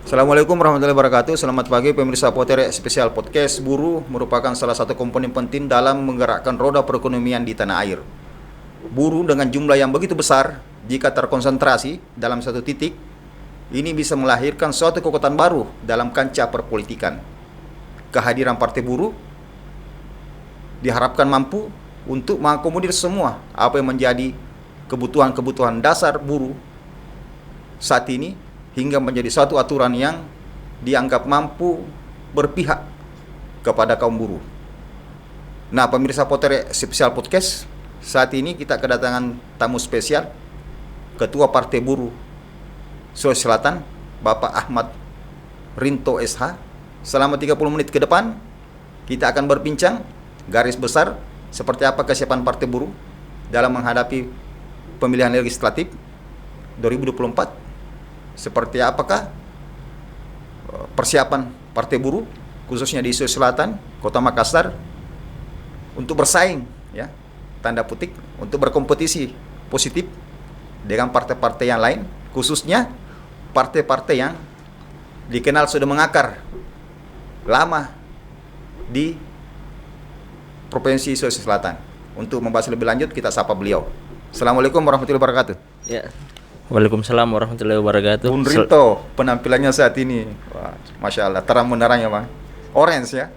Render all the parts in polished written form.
Assalamualaikum warahmatullahi wabarakatuh. Selamat pagi pemirsa Potere Spesial Podcast. Buruh merupakan salah satu komponen penting dalam menggerakkan roda perekonomian di tanah air. Buruh dengan jumlah yang begitu besar, jika terkonsentrasi dalam satu titik, ini bisa melahirkan suatu kekuatan baru dalam kancah perpolitikan. Kehadiran Partai Buruh diharapkan mampu untuk mengakomodir semua apa yang menjadi kebutuhan-kebutuhan dasar buruh saat ini, hingga menjadi suatu aturan yang dianggap mampu berpihak kepada kaum buruh. Nah, pemirsa Potere Spesial Podcast, saat ini kita kedatangan tamu spesial, Ketua Partai Buruh Sulawesi Selatan, Bapak Ahmad Rinto SH. Selama 30 menit ke depan, kita akan berbincang garis besar seperti apa kesiapan Partai Buruh dalam menghadapi pemilihan legislatif 2024. Seperti apakah persiapan Partai Buruh khususnya di Sulawesi Selatan, Kota Makassar, untuk bersaing, ya, tanda petik, untuk berkompetisi positif dengan partai-partai yang lain, khususnya partai-partai yang dikenal sudah mengakar lama di Provinsi Sulawesi Selatan. Untuk membahas lebih lanjut, kita sapa beliau. Assalamualaikum warahmatullahi wabarakatuh. Ya. Waalaikumsalam warahmatullahi wabarakatuh. Bung Rinto, penampilannya saat ini, wah, Masya Allah, terang benderangnya, Bang. Orange, ya?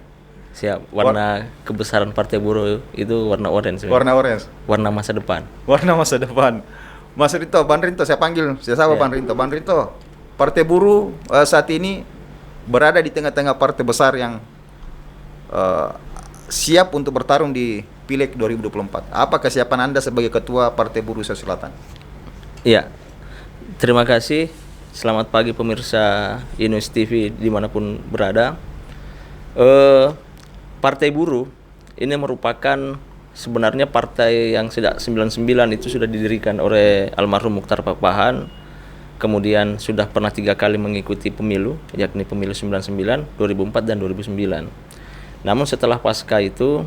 Siap. Warna kebesaran Partai Buruh itu warna orange. Warna orange. Warna masa depan. Warna masa depan. Mas Rinto, Bang Rinto, saya panggil, saya sapa Bang Rinto. Bang Rinto, Partai Buruh saat ini berada di tengah-tengah partai besar yang siap untuk bertarung di Pileg 2024. Apa kesiapan Anda sebagai Ketua Partai Buruh Sulawesi Selatan? Iya. Terima kasih. Selamat pagi pemirsa Inus TV dimanapun berada. Partai Buruh ini merupakan sebenarnya partai yang sejak 99 itu sudah didirikan oleh almarhum Muchtar Pakpahan. Kemudian sudah pernah 3 kali mengikuti pemilu, yakni pemilu 99, 2004 dan 2009. Namun setelah pasca itu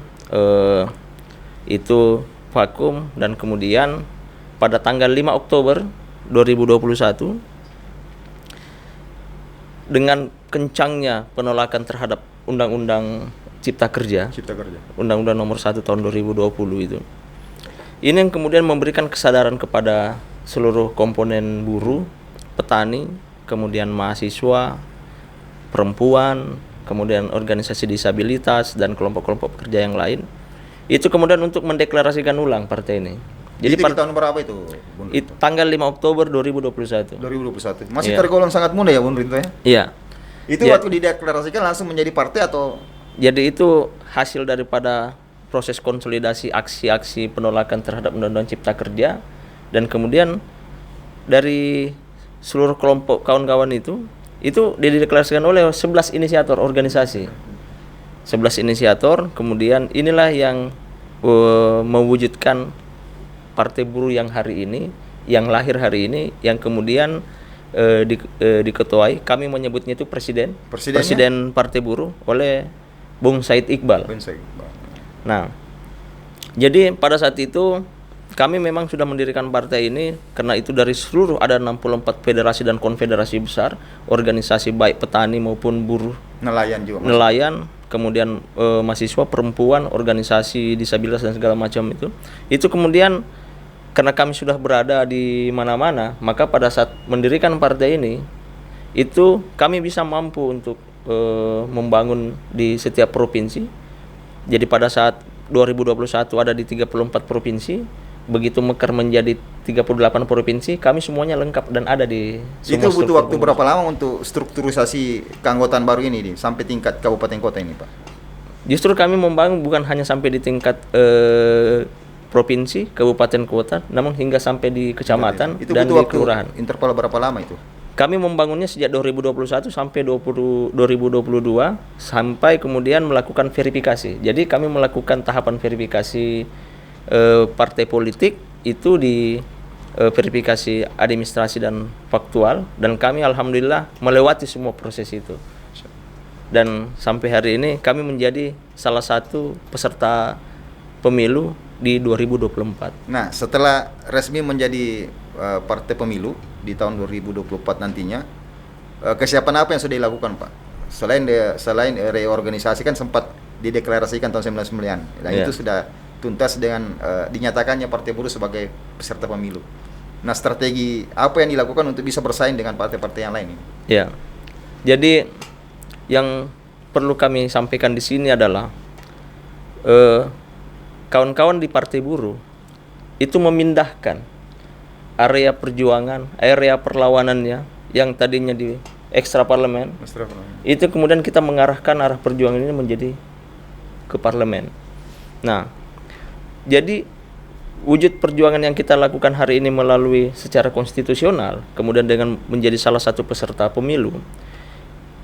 vakum, dan kemudian pada tanggal 5 Oktober 2021 dengan kencangnya penolakan terhadap Undang-Undang Cipta Kerja, Undang-Undang Nomor 1 Tahun 2020 itu. Ini yang kemudian memberikan kesadaran kepada seluruh komponen buruh, petani, kemudian mahasiswa, perempuan, kemudian organisasi disabilitas dan kelompok-kelompok pekerja yang lain. Itu kemudian untuk mendeklarasikan ulang partai ini. Jadi di tahun berapa itu, Bung Rinto? Tanggal 5 Oktober 2021. 2021. Masih Iya. tergolong sangat muda ya, Bung Rinto, ya? Iya. Itu Ya. waktu dideklarasikan langsung menjadi partai atau? Jadi itu hasil daripada proses konsolidasi aksi-aksi penolakan terhadap Undang-Undang Cipta Kerja, dan kemudian dari seluruh kelompok kawan-kawan itu dideklarasikan oleh 11 inisiator organisasi. 11 inisiator, kemudian inilah yang mewujudkan Partai Buruh yang hari ini, yang lahir hari ini, yang kemudian diketuai, kami menyebutnya itu presiden Partai Buruh oleh Bung Said Iqbal. Nah, jadi pada saat itu kami memang sudah mendirikan partai ini karena itu dari seluruh ada 64 federasi dan konfederasi besar, organisasi baik petani maupun buruh, nelayan, kemudian mahasiswa, perempuan, organisasi disabilitas dan segala macam itu. Itu kemudian karena kami sudah berada di mana-mana, maka pada saat mendirikan partai ini itu kami bisa mampu untuk membangun di setiap provinsi. Jadi pada saat 2021 ada di 34 provinsi, begitu mekar menjadi 38 provinsi, kami semuanya lengkap dan ada di semua. Itu butuh waktu berapa lama untuk strukturisasi keanggotaan baru ini sampai tingkat kabupaten kota ini, Pak? Justru kami membangun bukan hanya sampai di tingkat provinsi, kabupaten kota, namun hingga sampai di kecamatan itu dan butuh di kelurahan. Interval berapa lama itu? Kami membangunnya sejak 2021 sampai 2022 sampai kemudian melakukan verifikasi. Jadi kami melakukan tahapan verifikasi partai politik itu di verifikasi administrasi dan faktual, dan kami alhamdulillah melewati semua proses itu. Dan sampai hari ini kami menjadi salah satu peserta pemilu di 2024. Nah, setelah resmi menjadi partai pemilu di tahun 2024 nantinya, kesiapan apa yang sudah dilakukan, Pak? Selain reorganisasi kan sempat dideklarasikan tahun 99. Dan Iya. itu sudah tuntas dengan dinyatakannya Partai Buruh sebagai peserta pemilu. Nah, strategi apa yang dilakukan untuk bisa bersaing dengan partai-partai yang lain ini? Ya. Jadi yang perlu kami sampaikan di sini adalah kawan-kawan di Partai Buruh itu memindahkan area perjuangan, area perlawanannya yang tadinya di ekstra parlemen, itu kemudian kita mengarahkan arah perjuangan ini menjadi ke parlemen. Nah, jadi wujud perjuangan yang kita lakukan hari ini melalui secara konstitusional, kemudian dengan menjadi salah satu peserta pemilu,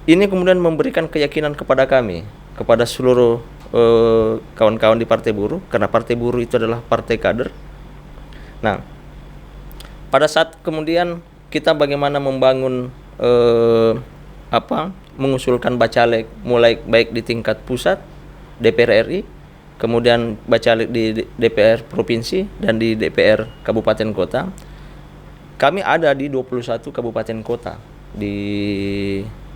ini kemudian memberikan keyakinan kepada kami, kepada seluruh kawan-kawan di Partai Buruh, karena Partai Buruh itu adalah partai kader. Nah, pada saat kemudian kita bagaimana membangun mengusulkan bacalek mulai baik di tingkat pusat DPR RI, kemudian bacalek di DPR provinsi dan di DPR kabupaten kota. Kami ada di 21 kabupaten kota di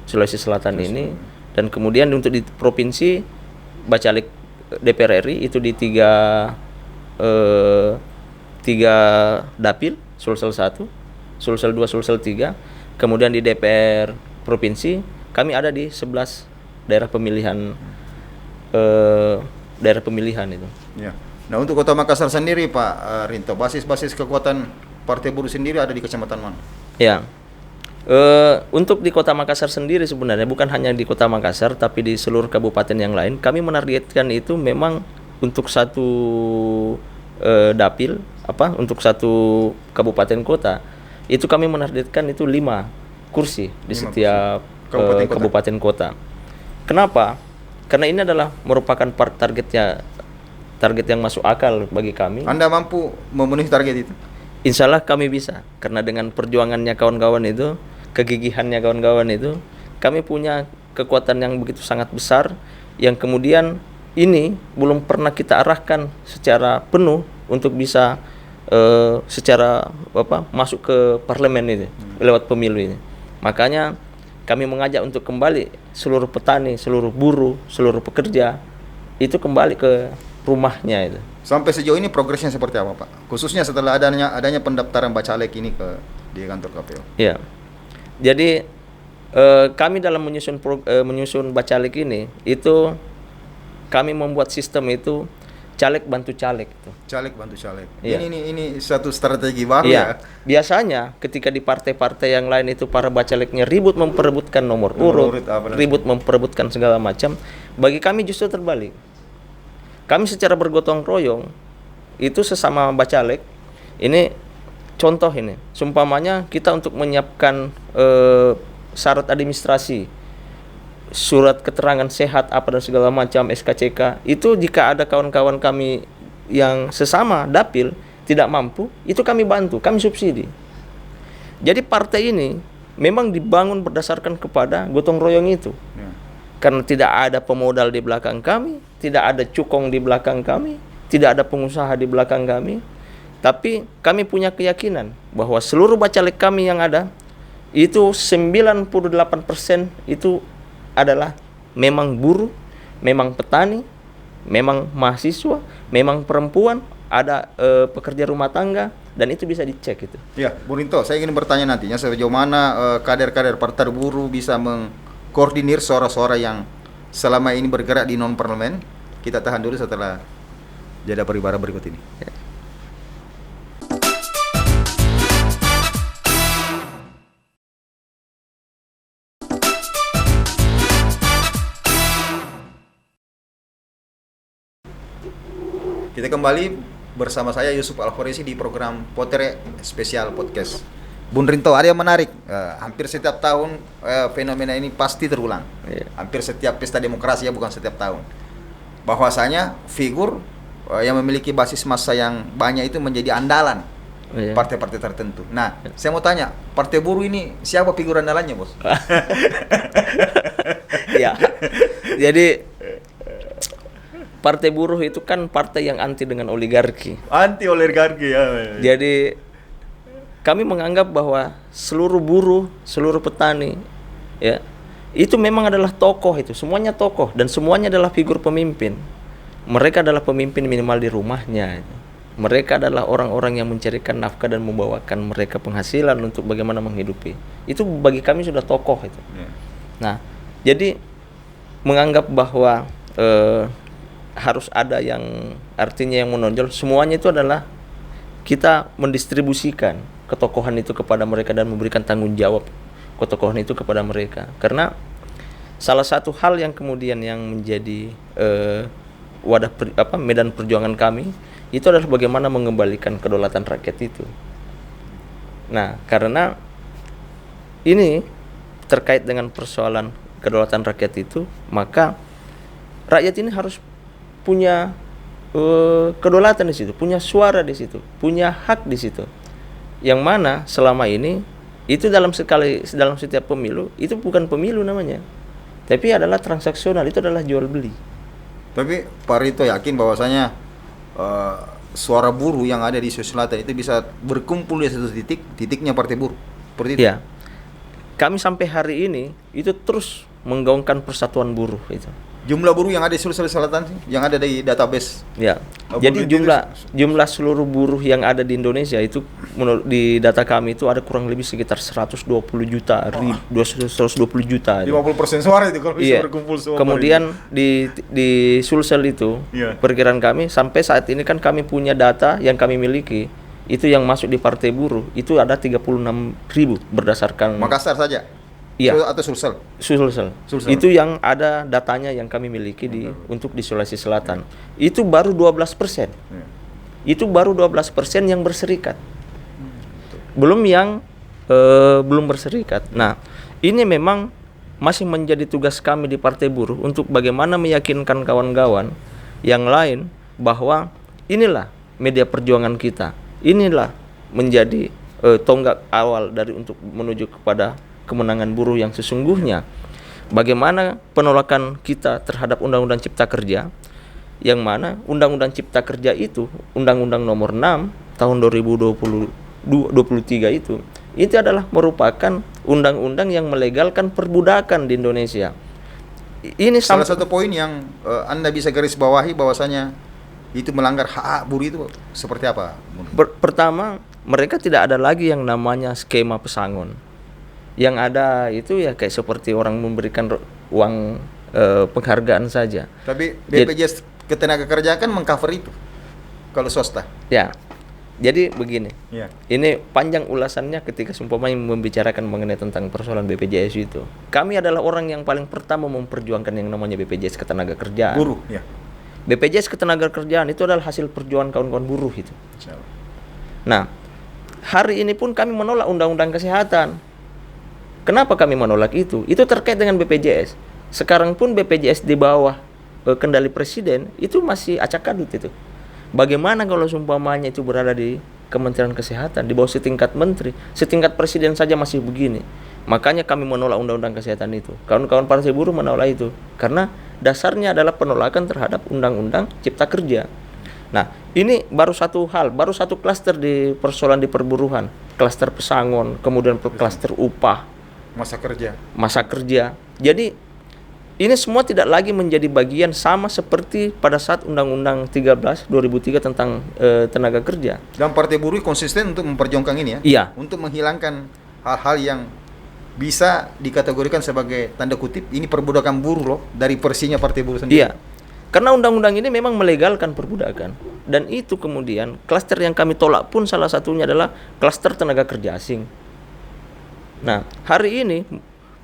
Sulawesi Selatan ini, dan kemudian untuk di provinsi bacalek DPR RI itu di tiga dapil, Sulsel 1, Sulsel 2, Sulsel 3. Kemudian di DPR provinsi kami ada di 11 daerah pemilihan itu. Ya. Nah, untuk Kota Makassar sendiri, Pak Rinto, basis kekuatan Partai Buruh sendiri ada di kecamatan mana? Ya. Untuk di Kota Makassar sendiri sebenarnya bukan hanya di Kota Makassar tapi di seluruh kabupaten yang lain kami menargetkan itu memang untuk satu dapil untuk satu kabupaten kota itu kami menargetkan itu 5 kursi di setiap kabupaten kota. Kenapa? Karena ini adalah merupakan target yang masuk akal bagi kami. Anda mampu memenuhi target itu? Insya Allah kami bisa, karena dengan perjuangannya kawan-kawan itu, kegigihannya kawan-kawan itu, kami punya kekuatan yang begitu sangat besar, yang kemudian ini belum pernah kita arahkan secara penuh untuk bisa secara masuk ke parlemen ini lewat pemilu ini. Makanya kami mengajak untuk kembali seluruh petani, seluruh buruh, seluruh pekerja itu kembali ke rumahnya itu. Sampai sejauh ini progresnya seperti apa, Pak? Khususnya setelah adanya pendaftaran bacalek ini di kantor KPU. Ya. Jadi kami dalam menyusun bacalek ini itu kami membuat sistem itu caleg bantu caleg itu. Caleg bantu caleg. Ya. Ini satu strategi baru ya. Biasanya ketika di partai-partai yang lain itu para bacaleknya ribut memperebutkan nomor urut, ribut memperebutkan segala macam. Bagi kami justru terbalik. Kami secara bergotong royong itu sesama bacalek. Ini contoh ini. Sumpamanya kita untuk menyiapkan syarat administrasi, surat keterangan sehat apa dan segala macam, SKCK, itu jika ada kawan-kawan kami yang sesama dapil tidak mampu, itu kami bantu, kami subsidi. Jadi partai ini memang dibangun berdasarkan kepada gotong royong itu. Karena tidak ada pemodal di belakang kami, tidak ada cukong di belakang kami, tidak ada pengusaha di belakang kami, tapi kami punya keyakinan bahwa seluruh bacalek kami yang ada itu 98% itu adalah memang buruh, memang petani, memang mahasiswa, memang perempuan, ada pekerja rumah tangga, dan itu bisa dicek itu. Ya, Bu Rinto, saya ingin bertanya nantinya sejauh mana kader-kader Partai Buruh bisa mengkoordinir suara-suara yang selama ini bergerak di non parlemen. Kita tahan dulu setelah jeda pariwara berikut ini. Ya. Kita kembali bersama saya Yusuf Alforesi di program Potere Spesial Podcast. Bung Rinto, ada yang menarik. Hampir setiap tahun fenomena ini pasti terulang. Hampir setiap pesta demokrasi, ya, bukan setiap tahun. Bahwasanya figur yang memiliki basis massa yang banyak itu menjadi andalan partai-partai tertentu. Nah, saya mau tanya, Partai Buruh ini siapa figur andalannya, Bos? Ya. Jadi Partai Buruh itu kan partai yang anti dengan oligarki. Anti oligarki, ya. Jadi kami menganggap bahwa seluruh buruh, seluruh petani ya, itu memang adalah tokoh, itu semuanya tokoh dan semuanya adalah figur pemimpin. Mereka adalah pemimpin minimal di rumahnya. Mereka adalah orang-orang yang mencarikan nafkah dan membawakan mereka penghasilan untuk bagaimana menghidupi. Itu bagi kami sudah tokoh itu. Nah, jadi menganggap bahwa harus ada yang artinya yang menonjol, semuanya itu adalah kita mendistribusikan ketokohan itu kepada mereka dan memberikan tanggung jawab ketokohan itu kepada mereka. Karena salah satu hal yang kemudian yang menjadi medan perjuangan kami itu adalah bagaimana mengembalikan kedaulatan rakyat itu. Nah, karena ini terkait dengan persoalan kedaulatan rakyat itu, maka rakyat ini harus punya kedaulatan di situ, punya suara di situ, punya hak di situ. Yang mana selama ini itu dalam setiap pemilu itu bukan pemilu namanya, tapi adalah transaksional, itu adalah jual beli. Tapi Pak Rito yakin bahwasanya suara buruh yang ada di Sulawesi Selatan itu bisa berkumpul di satu titiknya Partai Buruh. Seperti itu. Ya. Kami sampai hari ini itu terus menggaungkan persatuan buruh itu. Jumlah buruh yang ada di Sulawesi Selatan yang ada di database. Ya. Jadi jumlah seluruh buruh yang ada di Indonesia itu menurut di data kami itu ada kurang lebih sekitar 120 juta, 120 juta. 50% suara itu kalau bisa berkumpul semua. Kemudian di Sulsel itu perkiraan kami sampai saat ini kan kami punya data yang kami miliki itu yang masuk di Partai Buruh itu ada 36.000 berdasarkan Makassar saja. Iya. Atau Sulsel. Itu yang ada datanya yang kami miliki untuk di Sulawesi Selatan. Itu baru 12%. Itu baru 12% yang berserikat. Belum yang belum berserikat. Nah, ini memang masih menjadi tugas kami di Partai Buruh untuk bagaimana meyakinkan kawan-kawan yang lain bahwa inilah media perjuangan kita. Inilah menjadi tonggak awal dari untuk menuju kepada kemenangan buruh yang sesungguhnya. Bagaimana penolakan kita terhadap Undang-Undang Cipta Kerja, yang mana Undang-Undang Cipta Kerja itu, Undang-Undang Nomor 6 tahun 2023 itu adalah merupakan undang-undang yang melegalkan perbudakan di Indonesia. Ini salah satu poin yang Anda bisa garis bawahi bahwasanya itu melanggar hak buruh itu seperti apa? Pertama, mereka tidak ada lagi yang namanya skema pesangon. Yang ada itu ya kayak seperti orang memberikan uang penghargaan saja. Tapi BPJS Ketenagakerjaan kan mengcover itu kalau swasta. Ya. Jadi begini. Ini panjang ulasannya ketika seumpamanya membicarakan mengenai tentang persoalan BPJS itu. Kami adalah orang yang paling pertama memperjuangkan yang namanya BPJS Ketenagakerjaan. Buruh, ya. BPJS Ketenagakerjaan itu adalah hasil perjuangan kawan-kawan buruh itu. Nah, hari ini pun kami menolak Undang-Undang Kesehatan. Kenapa kami menolak itu? Itu terkait dengan BPJS. Sekarang pun BPJS di bawah kendali presiden itu masih acak-adut itu. Bagaimana kalau seumpamanya itu berada di Kementerian Kesehatan di bawah setingkat menteri, setingkat presiden saja masih begini. Makanya kami menolak Undang-Undang Kesehatan itu. Kawan-kawan Partai Buruh menolak itu karena dasarnya adalah penolakan terhadap Undang-Undang Cipta Kerja. Nah, ini baru satu hal, baru satu klaster di persoalan di perburuhan, klaster pesangon, kemudian klaster upah, masa kerja. Jadi ini semua tidak lagi menjadi bagian sama seperti pada saat Undang-Undang 13 2003 tentang tenaga kerja. Dan Partai Buruh konsisten untuk memperjuangkan ini ya? Iya. Untuk menghilangkan hal-hal yang bisa dikategorikan sebagai tanda kutip ini perbudakan buruh loh dari versinya Partai Buruh sendiri. Iya. Karena undang-undang ini memang melegalkan perbudakan. Dan itu kemudian klaster yang kami tolak pun salah satunya adalah klaster tenaga kerja asing. Nah, hari ini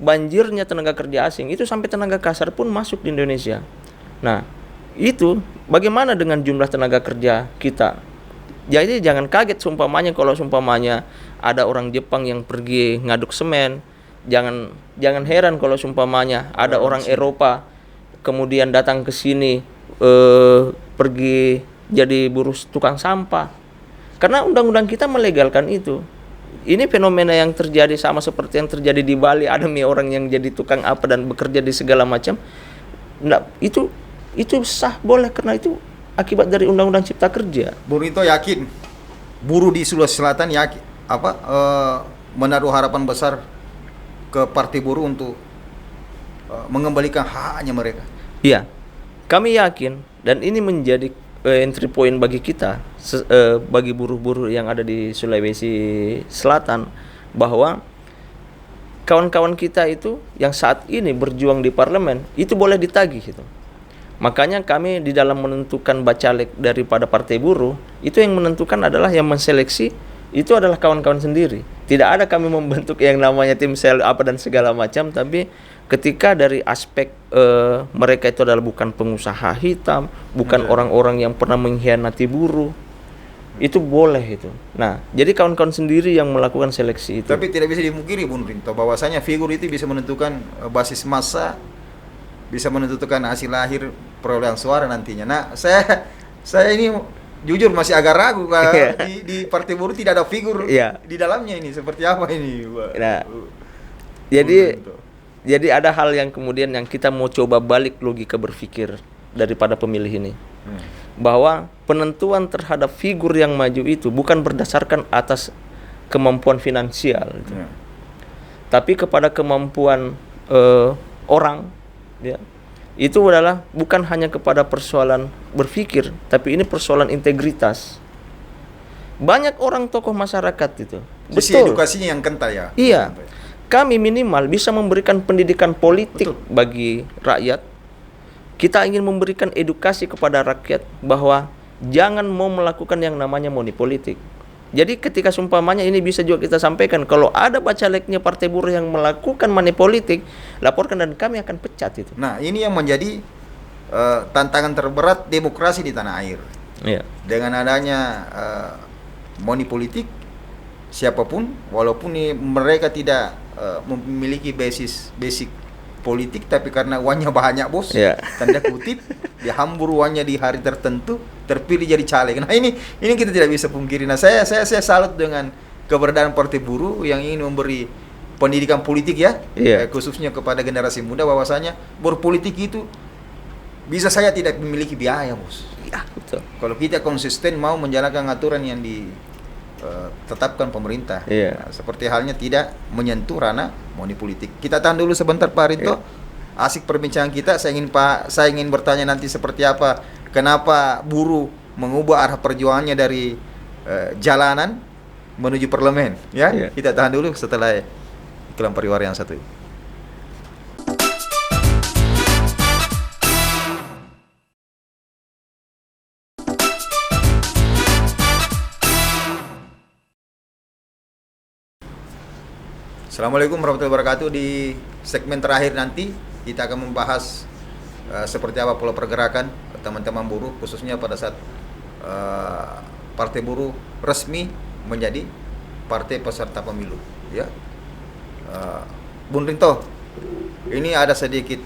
banjirnya tenaga kerja asing itu sampai tenaga kasar pun masuk di Indonesia. Nah, itu bagaimana dengan jumlah tenaga kerja kita? Jadi jangan kaget seumpamanya kalau seumpamanya ada orang Jepang yang pergi ngaduk semen. Jangan heran kalau seumpamanya ada orang Eropa kemudian datang ke sini pergi jadi buruh tukang sampah. Karena undang-undang kita melegalkan itu. Ini fenomena yang terjadi sama seperti yang terjadi di Bali, ada orang yang jadi tukang apa dan bekerja di segala macam. Nah, itu sah boleh karena itu akibat dari Undang-Undang Cipta Kerja. Bung Rito yakin buruh di Sulawesi Selatan menaruh harapan besar ke Partai Buruh untuk mengembalikan haknya mereka. Iya, kami yakin dan ini menjadi entry point bagi kita, bagi buruh-buruh yang ada di Sulawesi Selatan, bahwa kawan-kawan kita itu yang saat ini berjuang di parlemen itu boleh ditagih itu. Makanya kami di dalam menentukan bacalek daripada Partai Buruh, itu yang menentukan adalah, yang menseleksi itu adalah kawan-kawan sendiri. Tidak ada kami membentuk yang namanya tim sel apa dan segala macam, tapi ketika dari aspek mereka itu adalah bukan pengusaha hitam, bukan orang-orang yang pernah mengkhianati buruh, itu boleh itu. Nah, jadi kawan-kawan sendiri yang melakukan seleksi itu. Tapi tidak bisa dimungkiri Bung Rinto bahwasanya figur itu bisa menentukan basis massa, bisa menentukan hasil akhir perolehan suara nantinya. Nah, saya ini jujur masih agak ragu di Partai Buruh tidak ada figur di dalamnya ini, seperti apa ini, Pak? Nah, jadi ada hal yang kemudian yang kita mau coba balik logika berpikir daripada pemilih ini. Bahwa penentuan terhadap figur yang maju itu bukan berdasarkan atas kemampuan finansial gitu. Tapi kepada kemampuan orang, ya. Itu adalah bukan hanya kepada persoalan berpikir, tapi ini persoalan integritas. Banyak orang tokoh masyarakat itu. Sisi edukasinya yang kental ya. Iya. Kami minimal bisa memberikan pendidikan politik bagi rakyat. Kita ingin memberikan edukasi kepada rakyat bahwa jangan mau melakukan yang namanya money politik. Jadi ketika seumpamanya ini bisa juga kita sampaikan, kalau ada bacaleknya Partai Buruh yang melakukan money politik, laporkan dan kami akan pecat itu. Nah, ini yang menjadi tantangan terberat demokrasi di tanah air. Iya. Dengan adanya money politik, siapapun, walaupun mereka tidak memiliki basic politik, tapi karena uangnya banyak bos, tanda kutip, dihambur uangnya di hari tertentu, terpilih jadi caleg. Nah ini kita tidak bisa pungkiri. Nah saya salut dengan keberadaan Partai Buruh yang ingin memberi pendidikan politik ya, khususnya kepada generasi muda, bahwasanya berpolitik itu bisa saya tidak memiliki biaya bos. Ya, betul. Kalau kita konsisten mau menjalankan aturan yang ditetapkan pemerintah, seperti halnya tidak menyentuh ranah money politik. Kita tahan dulu sebentar Pak Rinto. Asik perbincangan kita. Saya ingin bertanya nanti seperti apa, kenapa buruh mengubah arah perjuangannya dari jalanan menuju parlemen. Ya, kita tahan dulu setelah iklan pariwara yang satu. Assalamualaikum warahmatullahi wabarakatuh. Di segmen terakhir nanti kita akan membahas seperti apa pola pergerakan teman-teman buruh, khususnya pada saat Partai Buruh resmi menjadi partai peserta pemilu. Ya, Bung Rinto, ini ada sedikit,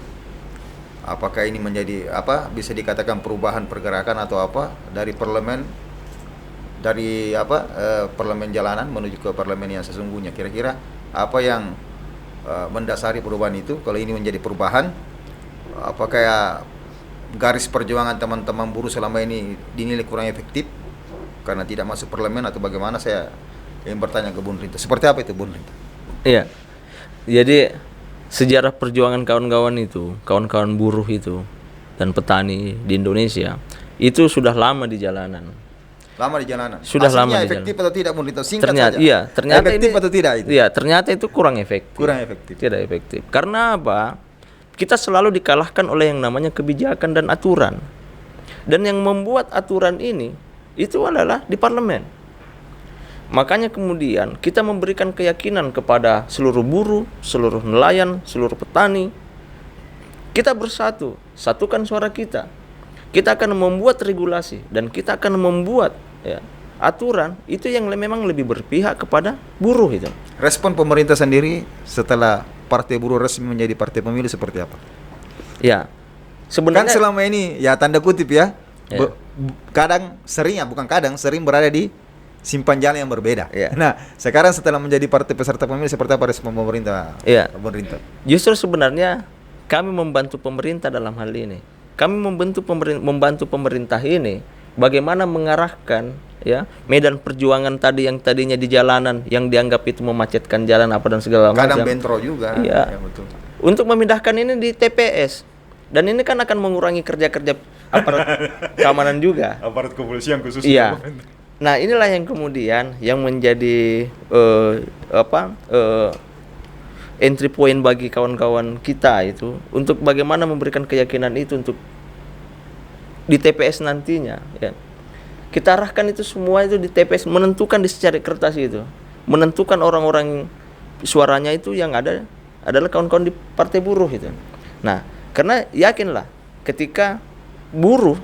apakah ini menjadi apa? Bisa dikatakan perubahan pergerakan atau apa dari parlemen, parlemen jalanan menuju ke parlemen yang sesungguhnya. Kira-kira apa yang mendasari perubahan itu? Kalau ini menjadi perubahan, apakah garis perjuangan teman-teman buruh selama ini dinilai kurang efektif karena tidak masuk parlemen atau bagaimana? Saya ingin bertanya ke Bung Rinto. Seperti apa itu Bung Rinto? Iya. Jadi sejarah perjuangan kawan-kawan buruh itu dan petani di Indonesia itu sudah lama di jalanan. Lama di jalanan. Sudah hasilnya lama di efektif jalanan. atau tidak Bung Rinto? Singkat Ternyata, saja. Ternyata efektif ini, atau tidak itu? Iya, ternyata itu kurang efektif. Kurang efektif. Tidak efektif. Karena apa? Kita selalu dikalahkan oleh yang namanya kebijakan dan aturan. Dan yang membuat aturan ini itu adalah di parlemen. Makanya kemudian kita memberikan keyakinan kepada seluruh buruh, seluruh nelayan, seluruh petani. Kita bersatu, satukan suara kita. Kita akan membuat regulasi dan kita akan membuat aturan itu yang memang lebih berpihak kepada buruh itu. Respon pemerintah sendiri setelah Partai Buruh resmi menjadi partai pemilu seperti apa? Ya, sebenarnya kan selama ini ya tanda kutip ya, sering berada di simpan jalan yang berbeda. Nah, sekarang setelah menjadi partai peserta pemilu seperti apa respon pemerintah? Pemerintah. Justru sebenarnya kami membantu pemerintah dalam hal ini. Kami membantu pemerintah ini bagaimana mengarahkan ya, medan perjuangan tadi yang tadinya di jalanan yang dianggap itu memacetkan jalan apa dan segala macam. Kadang bentrok juga. Iya. Ya, betul. Untuk memindahkan ini di TPS. Dan ini kan akan mengurangi kerja-kerja aparat keamanan juga. Aparat kepolisian khususnya. Iya. Nah, inilah yang kemudian yang menjadi entry point bagi kawan-kawan kita itu untuk bagaimana memberikan keyakinan itu untuk di TPS nantinya, ya. Kita arahkan itu semua itu di TPS, menentukan di secari kertas itu, menentukan orang-orang suaranya itu yang ada adalah kawan-kawan di Partai Buruh itu. Nah, karena yakinlah ketika buruh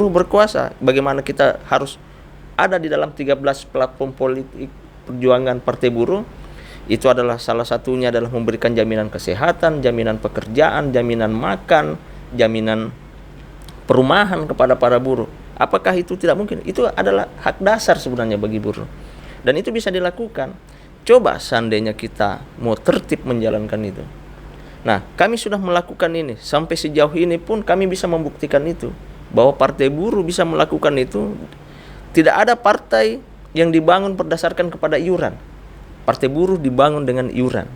berkuasa, bagaimana kita harus ada di dalam 13 platform politik perjuangan Partai Buruh. Itu adalah salah satunya adalah memberikan jaminan kesehatan, jaminan pekerjaan, jaminan makan, jaminan perumahan kepada para buruh. Apakah itu tidak mungkin? Itu adalah hak dasar sebenarnya bagi buruh. Dan itu bisa dilakukan. Coba seandainya kita mau tertib menjalankan itu. Nah, kami sudah melakukan ini. Sampai sejauh ini pun kami bisa membuktikan itu. Bahwa Partai Buruh bisa melakukan itu. Tidak ada partai yang dibangun berdasarkan kepada iuran. Partai Buruh dibangun dengan iuran.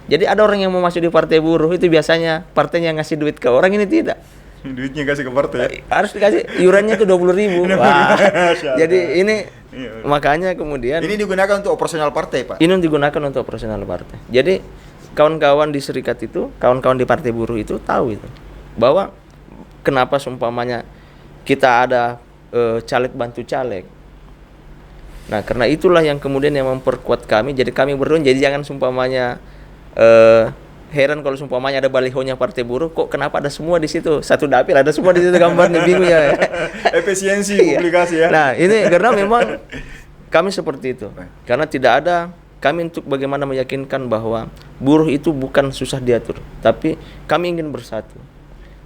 Jadi ada orang yang mau masuk di Partai Buruh itu biasanya partainya ngasih duit ke orang, ini tidak. Duitnya kasih ke partai. Harus dikasih, iurannya itu 20.000. Wah. Jadi ini makanya kemudian ini digunakan untuk operasional partai, Pak. Ini digunakan untuk operasional partai. Jadi kawan-kawan di serikat itu, kawan-kawan di Partai Buruh itu tahu itu bahwa kenapa seumpamanya kita ada caleg bantu caleg. Nah, karena itulah yang kemudian yang memperkuat kami. Jadi kami berdua, jadi jangan seumpamanya heran kalau seumpamanya ada balihonya Partai Buruh, kok kenapa ada semua di situ? Satu dapil ada semua di situ gambarnya, bingung ya. Efisiensi publikasi ya. Nah, ini karena memang kami seperti itu. Karena tidak ada kami untuk bagaimana meyakinkan bahwa buruh itu bukan susah diatur, tapi kami ingin bersatu.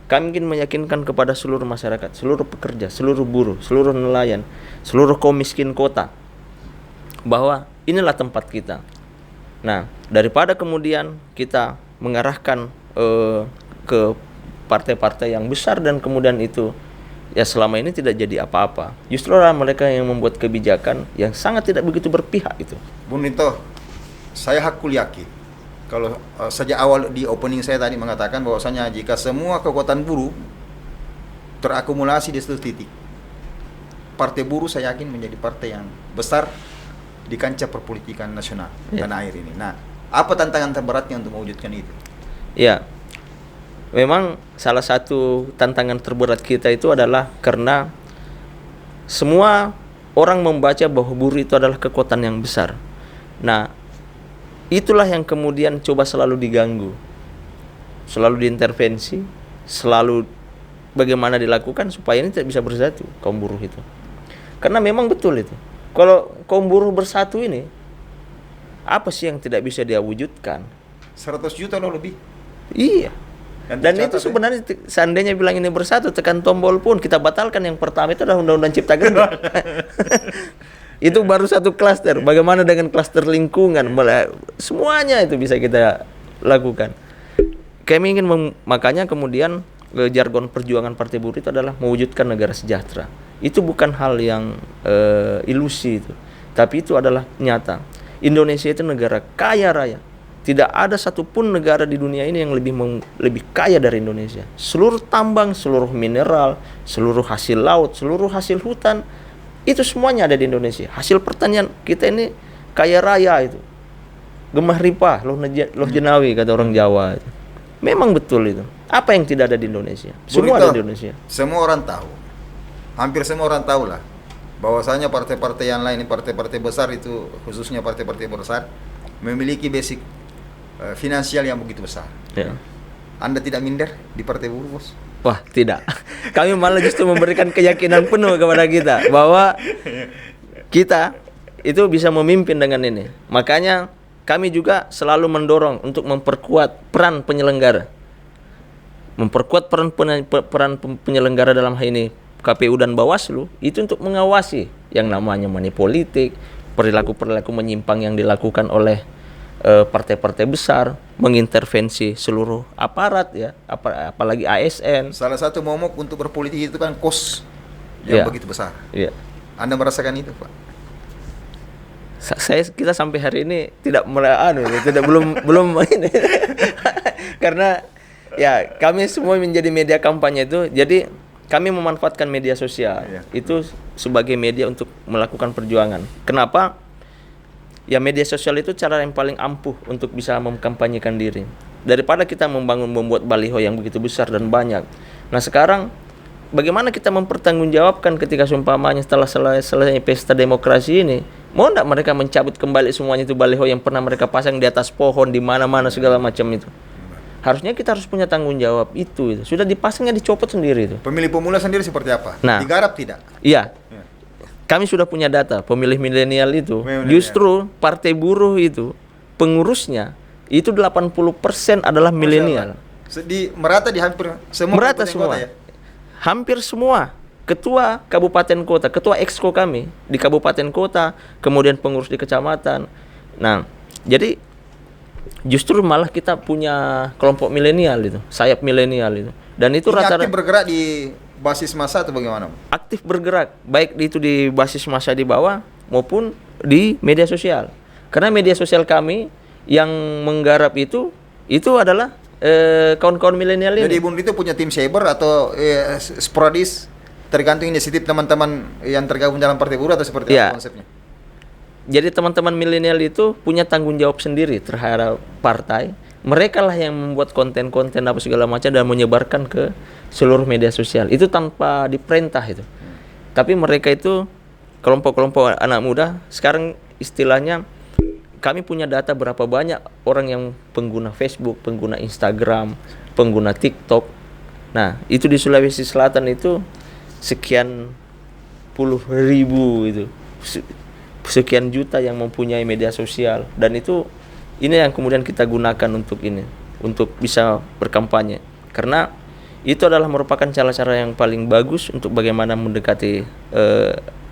Kami ingin meyakinkan kepada seluruh masyarakat, seluruh pekerja, seluruh buruh, seluruh nelayan, seluruh kaum miskin kota bahwa inilah tempat kita. Nah, daripada kemudian kita mengarahkan ke partai-partai yang besar dan kemudian itu ya selama ini tidak jadi apa-apa. Justru mereka yang membuat kebijakan yang sangat tidak begitu berpihak itu. Bung Nito, saya hakul yakin kalau sejak awal di opening saya tadi mengatakan bahwasanya jika semua kekuatan buruh terakumulasi di satu titik, Partai Buruh saya yakin menjadi partai yang besar di kancah perpolitikan nasional tanah air ini. Nah, apa tantangan terberatnya untuk mewujudkan itu? Ya, memang salah satu tantangan terberat kita itu adalah karena semua orang membaca bahwa buruh itu adalah kekuatan yang besar. Nah, itulah yang kemudian coba selalu diganggu, selalu diintervensi, selalu bagaimana dilakukan supaya ini tidak bisa bersatu kaum buruh itu. Karena memang betul itu. Kalau kaum buruh bersatu ini, apa sih yang tidak bisa dia wujudkan? 100 juta loh lebih. Iya. Dan itu sebenarnya seandainya bilang ini bersatu, tekan tombol pun kita batalkan yang pertama itu adalah Undang-Undang Cipta Kerja. Itu baru satu klaster. Bagaimana dengan klaster lingkungan? Semuanya itu bisa kita lakukan. Kami ingin makanya kemudian jargon perjuangan Partai Buruh itu adalah mewujudkan negara sejahtera. Itu bukan hal yang ilusi itu, tapi itu adalah nyata. Indonesia itu negara kaya raya. Tidak ada satupun negara di dunia ini yang lebih kaya dari Indonesia. Seluruh tambang, seluruh mineral, seluruh hasil laut, seluruh hasil hutan, itu semuanya ada di Indonesia. Hasil pertanian kita ini kaya raya itu. Gemah ripah, loh jenawi kata orang Jawa itu. Memang betul itu. Apa yang tidak ada di Indonesia? Semua ada di Indonesia. Semua orang tahu. Hampir semua orang tahu lah bahwasanya partai-partai yang lain, partai-partai besar itu, khususnya partai-partai besar memiliki basic finansial yang begitu besar. Ya. Anda tidak minder di Partai Buruh, Bos? Wah, tidak. Kami malah justru memberikan keyakinan penuh kepada kita bahwa kita itu bisa memimpin dengan ini. Makanya kami juga selalu mendorong untuk memperkuat peran penyelenggara. Memperkuat peran penyelenggara dalam hal ini KPU dan Bawaslu itu untuk mengawasi yang namanya money politik, perilaku-perilaku menyimpang yang dilakukan oleh partai-partai besar, mengintervensi seluruh aparat ya, apalagi ASN. Salah satu momok untuk berpolitik itu kan kos yang begitu besar. Iya. Anda merasakan itu, Pak? Kita sampai hari ini tidak tidak belum ini. Karena ya kami semua menjadi media kampanye itu, jadi kami memanfaatkan media sosial itu sebagai media untuk melakukan perjuangan. Kenapa? Ya media sosial itu cara yang paling ampuh untuk bisa mengkampanyekan diri. Daripada kita membuat baliho yang begitu besar dan banyak. Nah sekarang bagaimana kita mempertanggungjawabkan ketika seumpamanya setelah selesai pesta demokrasi ini, mau enggak mereka mencabut kembali semuanya itu baliho yang pernah mereka pasang di atas pohon, di mana-mana segala macam itu. Harusnya kita harus punya tanggung jawab itu. Sudah dipasangnya dicopot sendiri itu. Pemilih pemula sendiri seperti apa? Nah, digarap tidak? Iya. Kami sudah punya data pemilih milenial itu, justru Partai Buruh itu pengurusnya itu 80% adalah milenial. Merata di hampir semua. Merata semua. Ya? Hampir semua. Ketua kabupaten kota, ketua exco kami di kabupaten kota, kemudian pengurus di kecamatan. Nah, jadi justru malah kita punya kelompok milenial itu, sayap milenial itu. Dan itu rata-rata aktif bergerak di basis massa atau bagaimana? Aktif bergerak, baik itu di basis massa di bawah maupun di media sosial. Karena media sosial kami yang menggarap itu adalah kawan-kawan milenial ini. Jadi Bung Rito punya tim cyber atau sporadis, tergantung inisiatif teman-teman yang tergabung dalam Partai Buruh atau seperti apa konsepnya? Jadi teman-teman milenial itu punya tanggung jawab sendiri terhadap partai. Mereka lah yang membuat konten-konten apa segala macam dan menyebarkan ke seluruh media sosial. Itu tanpa diperintah itu. Tapi mereka itu kelompok-kelompok anak muda. Sekarang istilahnya kami punya data berapa banyak orang yang pengguna Facebook, pengguna Instagram, pengguna TikTok. Nah, itu di Sulawesi Selatan itu sekian puluh ribu itu. Sekian juta yang mempunyai media sosial, dan itu ini yang kemudian kita gunakan untuk bisa berkampanye, karena itu adalah merupakan cara-cara yang paling bagus untuk bagaimana mendekati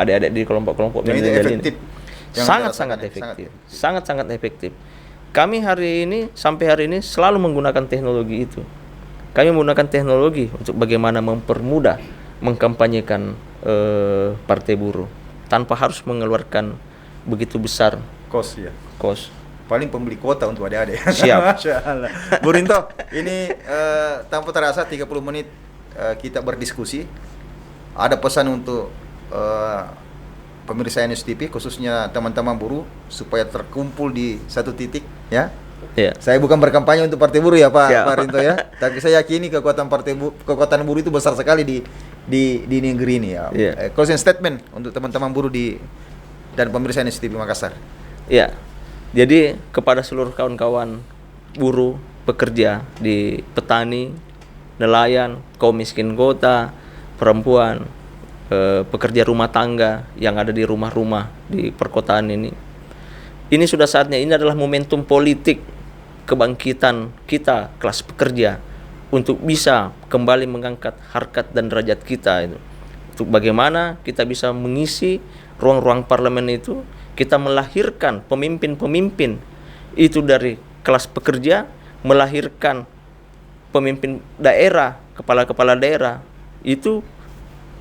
adik-adik di kelompok-kelompok milenial ini. Sangat-sangat efektif. Kami sampai hari ini selalu menggunakan teknologi itu. Kami menggunakan teknologi untuk bagaimana mempermudah mengkampanyekan Partai Buruh tanpa harus mengeluarkan begitu besar kos. Paling pembeli kuota untuk adik-adik. Siap. Masya Allah. Bu Rinto, ini tanpa terasa 30 menit kita berdiskusi. Ada pesan untuk pemirsa NSTP, khususnya teman-teman buruh, supaya terkumpul di satu titik, ya? Yeah. Saya bukan berkampanye untuk Partai Buruh ya Pak Rinto ya, tapi saya yakini kekuatan kekuatan buruh itu besar sekali di negeri ini ya. Yeah. Closing statement untuk teman-teman buruh dan pemirsa NSTP Makassar. Ya, jadi kepada seluruh kawan-kawan buruh, pekerja di petani, nelayan, kaum miskin kota, perempuan, pekerja rumah tangga yang ada di rumah-rumah di perkotaan ini. Ini sudah saatnya, ini adalah momentum politik kebangkitan kita, kelas pekerja, untuk bisa kembali mengangkat harkat dan derajat kita itu. Untuk bagaimana kita bisa mengisi ruang-ruang parlemen itu, kita melahirkan pemimpin-pemimpin itu dari kelas pekerja, melahirkan pemimpin daerah, kepala-kepala daerah itu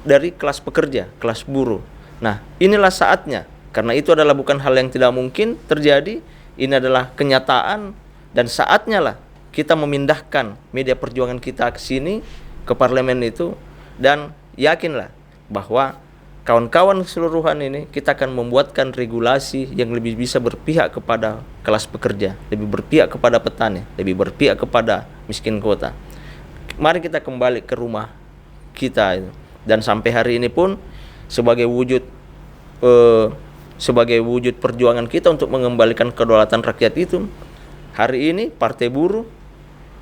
dari kelas pekerja, kelas buruh. Nah, inilah saatnya, karena itu adalah bukan hal yang tidak mungkin terjadi, ini adalah kenyataan, dan saatnya lah kita memindahkan media perjuangan kita ke sini, ke parlemen itu, dan yakinlah bahwa kawan-kawan keseluruhan ini kita akan membuatkan regulasi yang lebih bisa berpihak kepada kelas pekerja, lebih berpihak kepada petani, lebih berpihak kepada miskin kota. Mari kita kembali ke rumah kita itu. Dan sampai hari ini pun sebagai wujud perjuangan kita untuk mengembalikan kedaulatan rakyat itu, hari ini Partai Buruh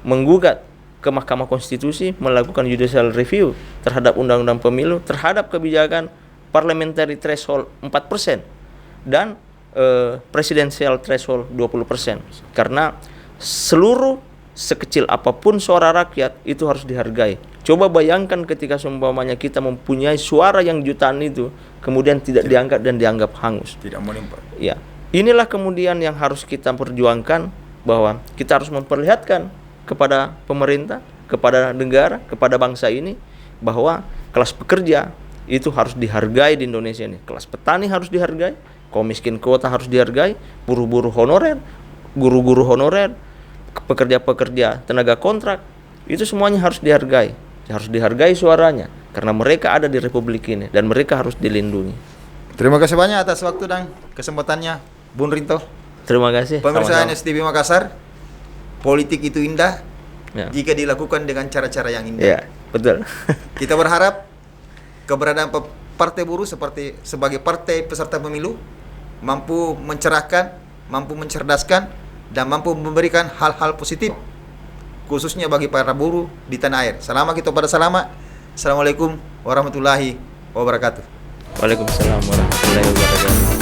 menggugat ke Mahkamah Konstitusi, melakukan judicial review terhadap undang-undang pemilu, terhadap kebijakan parliamentary threshold 4% dan presidential threshold 20%. Karena seluruh sekecil apapun suara rakyat itu harus dihargai. Coba bayangkan ketika seumpamanya kita mempunyai suara yang jutaan itu, kemudian tidak diangkat dan dianggap hangus. Tidak menimpa. Ya, inilah kemudian yang harus kita perjuangkan, bahwa kita harus memperlihatkan kepada pemerintah, kepada negara, kepada bangsa ini, bahwa kelas pekerja itu harus dihargai di Indonesia ini. Kelas petani harus dihargai, kaum miskin kota harus dihargai, buruh-buruh honorer, guru-guru honorer, pekerja-pekerja tenaga kontrak, itu semuanya harus dihargai. Harus dihargai suaranya karena mereka ada di republik ini dan mereka harus dilindungi. Terima kasih banyak atas waktu dan kesempatannya, Bung Rinto. Terima kasih. Pemirsa Sama-sama. NSTV Makassar, politik itu indah Ya. jika dilakukan dengan cara-cara yang indah. Ya, betul. Kita berharap keberadaan Partai Buruh sebagai partai peserta pemilu mampu mencerahkan, mampu mencerdaskan, dan mampu memberikan hal-hal positif khususnya bagi para buruh di tanah air. Selama kita pada selama. Assalamualaikum warahmatullahi wabarakatuh. Waalaikumsalam warahmatullahi wabarakatuh.